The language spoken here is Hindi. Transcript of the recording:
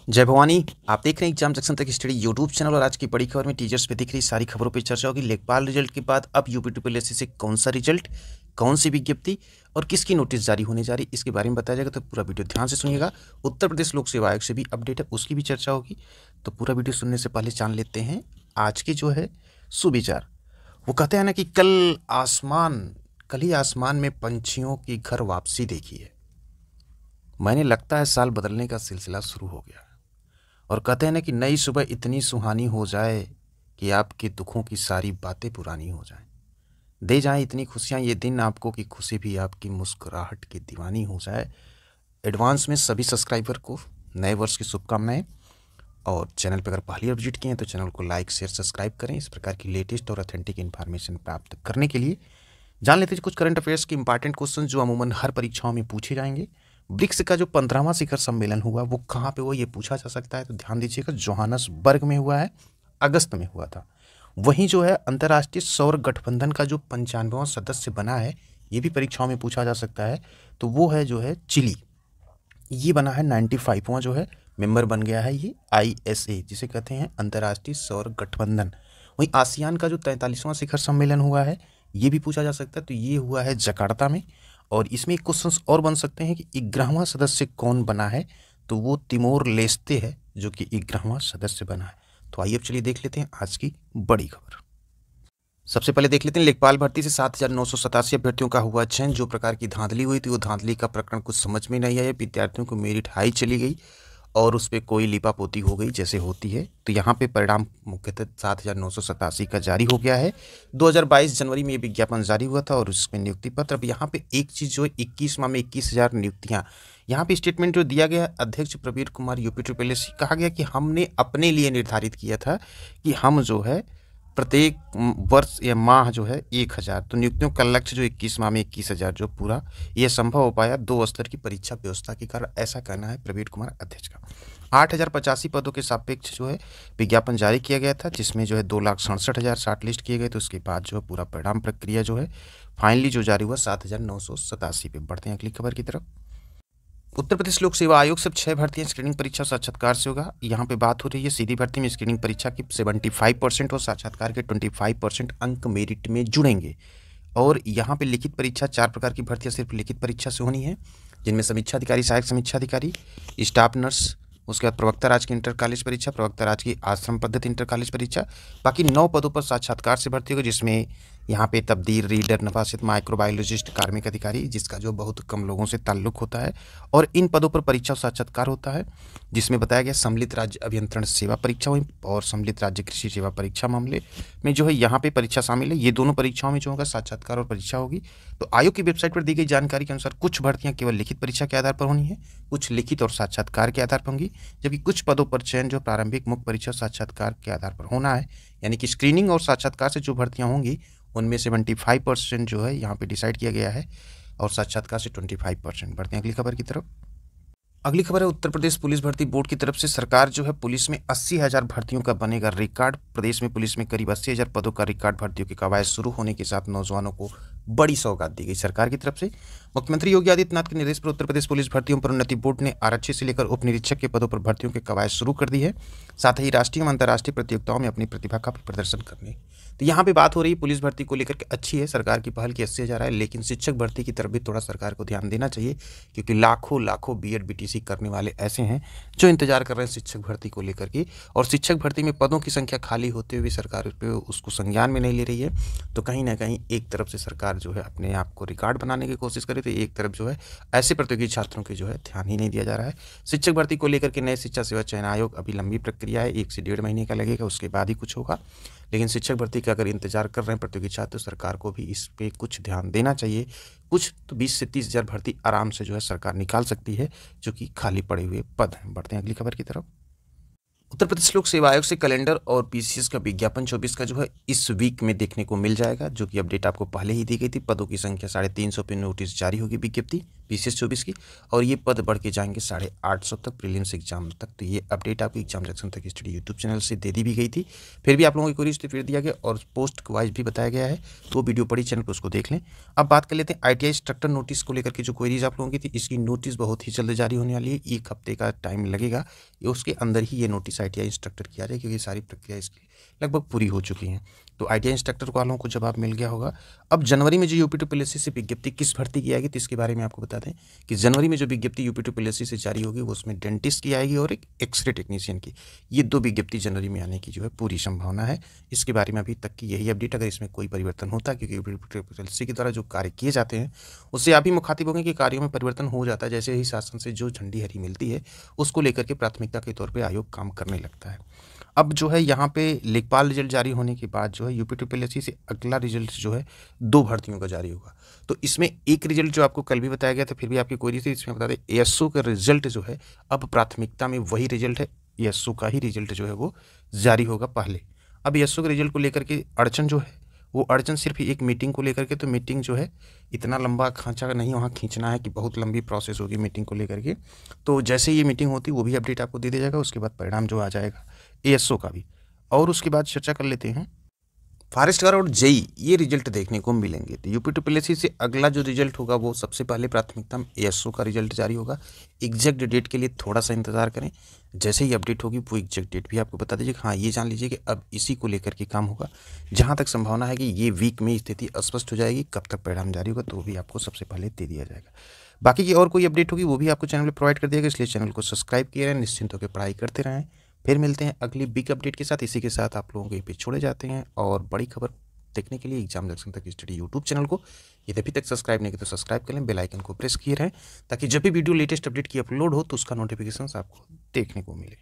जय भवानी। आप देख रहे हैं एग्जाम जंक्शन तक स्टडी यूट्यूब चैनल और आज की बड़ी खबर में टीचर्स पे दिख रही सारी खबरों पे चर्चा होगी। लेखपाल रिजल्ट के बाद अब यूपी ट्रिपलएससी से कौन सा रिजल्ट, कौन सी विज्ञप्ति और किसकी नोटिस जारी होने जा रही, इसके बारे में बताया जाएगा। तो पूरा वीडियो ध्यान से सुनिएगा। उत्तर प्रदेश लोक सेवा आयोग से भी अपडेट है, उसकी भी चर्चा होगी। तो पूरा वीडियो सुनने से पहले जान लेते हैं आज के जो है सुविचार। वो कहते हैं ना कि कल ही आसमान में पंछियों की घर वापसी देखी है। मैंने लगता है साल बदलने का सिलसिला शुरू हो गया। और कहते हैं ना कि नई सुबह इतनी सुहानी हो जाए कि आपके दुखों की सारी बातें पुरानी हो जाएं। दे जाएं इतनी खुशियां ये दिन आपको कि खुशी भी आपकी मुस्कुराहट की दीवानी हो जाए। एडवांस में सभी सब्सक्राइबर को नए वर्ष की शुभकामनाएं। और चैनल पर अगर पहली बार विजिट किए हैं तो चैनल को लाइक शेयर सब्सक्राइब करें। इस प्रकार की लेटेस्ट और ऑथेंटिक इन्फॉर्मेशन प्राप्त करने के लिए जान लेते हैं कुछ करंट अफेयर्स के इंपॉर्टेंट क्वेश्चन जो अमूमन हर परीक्षाओं में पूछे जाएंगे। ब्रिक्स का जो 15वां शिखर सम्मेलन हुआ वो कहाँ पे हुआ ये पूछा जा सकता है, तो ध्यान दीजिएगा जोहानसबर्ग में हुआ है, अगस्त में हुआ था। वहीं जो है अंतर्राष्ट्रीय सौर गठबंधन का जो 95वां सदस्य बना है ये भी परीक्षाओं में पूछा जा सकता है, तो वो है जो है चिली। ये बना है 95वां जो है मेंबर बन गया है ये ISA जिसे कहते हैं अंतर्राष्ट्रीय सौर गठबंधन। वहीं आसियान का जो 43वां शिखर सम्मेलन हुआ है ये भी पूछा जा सकता है, तो ये हुआ है जकार्ता में। और इसमें एक क्वेश्चन और बन सकते हैं कि 11वां सदस्य कौन बना है, तो वो तिमोर लेस्ते है जो कि 11वां सदस्य बना है। तो आइए अब चलिए देख लेते हैं आज की बड़ी खबर। सबसे पहले देख लेते हैं लेखपाल भर्ती से 7,987 अभ्यर्थियों का हुआ चयन। जो प्रकार की धांधली हुई थी वो धांधली का प्रकरण कुछ समझ में नहीं आया। विद्यार्थियों को मेरिट हाई चली गई और उस पर कोई लिपापोती हो गई जैसे होती है। तो यहाँ पे परिणाम मुख्यतः 7,987 का जारी हो गया है। 2022 जनवरी में ये विज्ञापन जारी हुआ था और उसमें नियुक्ति पत्र। अब यहाँ पे एक चीज़ जो है 21 माह में 21,000 नियुक्तियाँ। यहाँ पे स्टेटमेंट जो दिया गया अध्यक्ष प्रवीर कुमार यूपी ट्रिपलएससी, कहा गया कि हमने अपने लिए निर्धारित किया था कि हम जो है प्रत्येक वर्ष या माह जो है 1,000, तो नियुक्तियों का लक्ष्य जो 21 माह में 21,000 जो पूरा ये संभव हो पाया 2 स्तर की परीक्षा व्यवस्था के कारण, ऐसा कहना है प्रवीण कुमार अध्यक्ष का। 8,085 पदों के सापेक्ष जो है विज्ञापन जारी किया गया था, जिसमें जो है 2,67,000 शार्ट लिस्ट किए गए। तो उसके बाद जो है पूरा परिणाम प्रक्रिया जो है फाइनली जो जारी हुआ 7,987 पे। बढ़ते हैं अगली खबर की तरफ। उत्तर प्रदेश लोक सेवा आयोग से 6 भर्तियां स्क्रीनिंग परीक्षा साक्षात्कार से होगा। यहाँ पे बात हो रही है सीधी भर्ती में स्क्रीनिंग परीक्षा की 75% और साक्षात्कार के 25% अंक मेरिट में जुड़ेंगे। और यहाँ पे लिखित परीक्षा 4 प्रकार की भर्तियां सिर्फ लिखित परीक्षा से होनी है, जिनमें समीक्षा अधिकारी, सहायक समीक्षा अधिकारी, स्टाफ नर्स, उसके बाद प्रवक्ता राज की इंटर कॉलेज परीक्षा, प्रवक्ता राज की आश्रम पद्धति इंटर कॉलेज परीक्षा। बाकी 9 पदों पर साक्षात्कार से भर्ती होगी, जिसमें यहाँ पे तब्दीर, रीडर, नफासत, माइक्रोबायोलॉजिस्ट, कार्मिक अधिकारी, जिसका जो बहुत कम लोगों से ताल्लुक होता है। और इन पदों पर परीक्षा साक्षात्कार होता है, जिसमें बताया गया सम्मिलित राज्य अभियंत्रण सेवा परीक्षा हुई और सम्मिलित राज्य कृषि सेवा परीक्षा मामले में जो है यहाँ पे परीक्षा शामिल है। ये दोनों परीक्षाओं में जो होगा साक्षात्कार और परीक्षा होगी। तो आयोग की वेबसाइट पर दी गई जानकारी के अनुसार कुछ भर्तियां केवल लिखित परीक्षा के आधार पर होनी है, कुछ लिखित और साक्षात्कार के आधार पर होंगी, जबकि कुछ पदों पर चयन जो प्रारंभिक मुख्य परीक्षा साक्षात्कार के आधार पर होना है। यानी कि स्क्रीनिंग और साक्षात्कार से जो भर्तियां होंगी उनमें 75% जो है यहाँ पे डिसाइड किया गया है और साक्षात्कार से 25%। बढ़ते हैं अगली खबर की तरफ। अगली खबर है उत्तर प्रदेश पुलिस भर्ती बोर्ड की तरफ से। सरकार जो है पुलिस में 80,000 भर्तियों का बनेगा रिकॉर्ड। प्रदेश में पुलिस में करीब 80,000 पदों का रिकॉर्ड भर्तियों की कवायद शुरू होने के साथ नौजवानों को बड़ी सौगात दी गई सरकार की तरफ से। मुख्यमंत्री योगी आदित्यनाथ के निर्देश पर उत्तर प्रदेश पुलिस भर्तियों पर उन्नति बोर्ड ने आरक्षी से लेकर उप निरीक्षक के पदों पर भर्तियों की कवायद शुरू कर दी है। साथ ही राष्ट्रीय व अंतर्राष्ट्रीय प्रतियोगिताओं में अपनी प्रतिभा का प्रदर्शन करने। तो यहाँ पे बात हो रही है पुलिस भर्ती को लेकर के अच्छी है, सरकार की पहल की 80,000 है, लेकिन शिक्षक भर्ती की तरफ भी थोड़ा सरकार को ध्यान देना चाहिए, क्योंकि लाखों बीएड बीटीसी करने वाले ऐसे हैं जो इंतजार कर रहे हैं शिक्षक भर्ती को लेकर के। और शिक्षक भर्ती में पदों की संख्या खाली होते हुए सरकार उसको संज्ञान में नहीं ले रही है। तो कहीं ना कहीं एक तरफ से सरकार जो है अपने आप को रिकॉर्ड बनाने की कोशिश करे, तो एक तरफ जो है ऐसे प्रतियोगी छात्रों की जो है ध्यान ही नहीं दिया जा रहा है। शिक्षक भर्ती को लेकर के नए शिक्षा सेवा चयन आयोग अभी लंबी प्रक्रिया है, 1 से 1.5 महीने का लगेगा, उसके बाद ही कुछ होगा। लेकिन शिक्षक भर्ती का अगर इंतजार कर रहे हैं प्रतियोगी छात्र, तो सरकार को भी इस पे कुछ ध्यान देना चाहिए। कुछ तो 20 से 30,000 भर्ती आराम से जो है सरकार निकाल सकती है, जो कि खाली पड़े हुए पद हैं। बढ़ते हैं अगली खबर की तरफ। उत्तर प्रदेश लोक सेवा आयोग से कैलेंडर और पीसीएस का विज्ञापन 24 का जो है इस वीक में देखने को मिल जाएगा, जो कि अपडेट आपको पहले ही दी गई थी। पदों की संख्या 350 पे नोटिस जारी होगी, विज्ञप्ति BCS 24 की, और ये पद बढ़ के जाएंगे 850 तक प्रीलिम्स एग्जाम तक। तो ये अपडेट आपको एग्जाम जंक्शन तक स्टडी यूट्यूब चैनल से दे दी भी गई थी, फिर भी आप लोगों की क्वेरीज तो फिर दिया गया और पोस्ट वाइज भी बताया गया है। तो वीडियो पड़ी चैनल पर उसको देख लें। अब बात कर लेते हैं ITI इंस्ट्रक्टर नोटिस को लेकर के जो क्वेरीज आप लोगों की थी। इसकी नोटिस बहुत ही जल्द जारी होने वाली है, 1 हफ्ते का टाइम लगेगा, उसके अंदर ही ये नोटिस ITI इंस्ट्रक्टर किया जाए, क्योंकि सारी प्रक्रिया इसकी लगभग पूरी हो चुकी हैं। तो ITI इंस्ट्रक्टर वालों को जवाब मिल गया होगा। अब जनवरी में जो UP-PSSC से विज्ञप्ति किस भर्ती की आएगी, तो इसके बारे में आपको बता दें कि जनवरी में जो विज्ञप्ति UP-PSSC से जारी होगी वो उसमें डेंटिस्ट की आएगी और एक एक्सरे टेक्नीशियन की। ये 2 विज्ञप्ति जनवरी में आने की जो है पूरी संभावना है। इसके बारे में अभी तक की यही अपडेट, अगर इसमें कोई परिवर्तन होता है, क्योंकि UP-PSSC के द्वारा जो कार्य किए जाते हैं उससे आप ही मुखातिब होंगे कि कार्यों में परिवर्तन हो जाता है। जैसे ही शासन से जो झंडी हरी मिलती है उसको लेकर के प्राथमिकता के तौर पर आयोग काम करने लगता है। अब जो है यहाँ पे लेखपाल रिजल्ट जारी होने के बाद जो है UP-PSSC से अगला रिजल्ट जो है 2 भर्तियों का जारी होगा। तो इसमें एक रिजल्ट जो आपको कल भी बताया गया था, फिर भी आपकी क्वेरी थी, इसमें बता दें ASO का रिजल्ट जो है अब प्राथमिकता में वही रिजल्ट है, ASO का ही रिजल्ट जो है वो जारी होगा पहले। अब ASO के रिजल्ट को लेकर के अड़चन जो है वो अड़चन सिर्फ एक मीटिंग को लेकर के, तो मीटिंग जो है इतना लंबा खांचा नहीं वहाँ खींचना है कि बहुत लंबी प्रोसेस होगी मीटिंग को लेकर के। तो जैसे ये मीटिंग होती वो भी अपडेट आपको दे दिया जाएगा, उसके बाद परिणाम जो आ जाएगा ASO का भी। और उसके बाद चर्चा कर लेते हैं फॉरेस्ट गार्ड और JEE, ये रिजल्ट देखने को मिलेंगे। तो UP-PSSC से अगला जो रिजल्ट होगा वो सबसे पहले प्राथमिकता में ASO का रिजल्ट जारी होगा। एग्जैक्ट डेट के लिए थोड़ा सा इंतजार करें, जैसे ही अपडेट होगी वो एग्जैक्ट डेट भी आपको बता दीजिए। हाँ, ये जान लीजिए कि अब इसी को लेकर के काम होगा। जहाँ तक संभावना है कि ये वीक में स्थिति स्पष्ट हो जाएगी, कब तक परिणाम जारी होगा तो वो भी आपको सबसे पहले दे दिया जाएगा। बाकी की और कोई अपडेट होगी वो भी आपको चैनल पर प्रोवाइड कर दिया जाएगा, इसलिए चैनल को सब्सक्राइब किए रहें, निश्चिंत होकर पढ़ाई करते रहें। फिर मिलते हैं अगली बिग अपडेट के साथ। इसी के साथ आप लोगों के पे छोड़े जाते हैं, और बड़ी खबर देखने के लिए एग्जाम जंक्शन तक स्टडी यूट्यूब चैनल को यदि अभी तक सब्सक्राइब नहीं किया तो सब्सक्राइब कर लें, बेल आइकन को प्रेस किए रहें, ताकि जब भी वीडियो लेटेस्ट अपडेट की अपलोड हो तो उसका नोटिफिकेशन आपको देखने को मिले।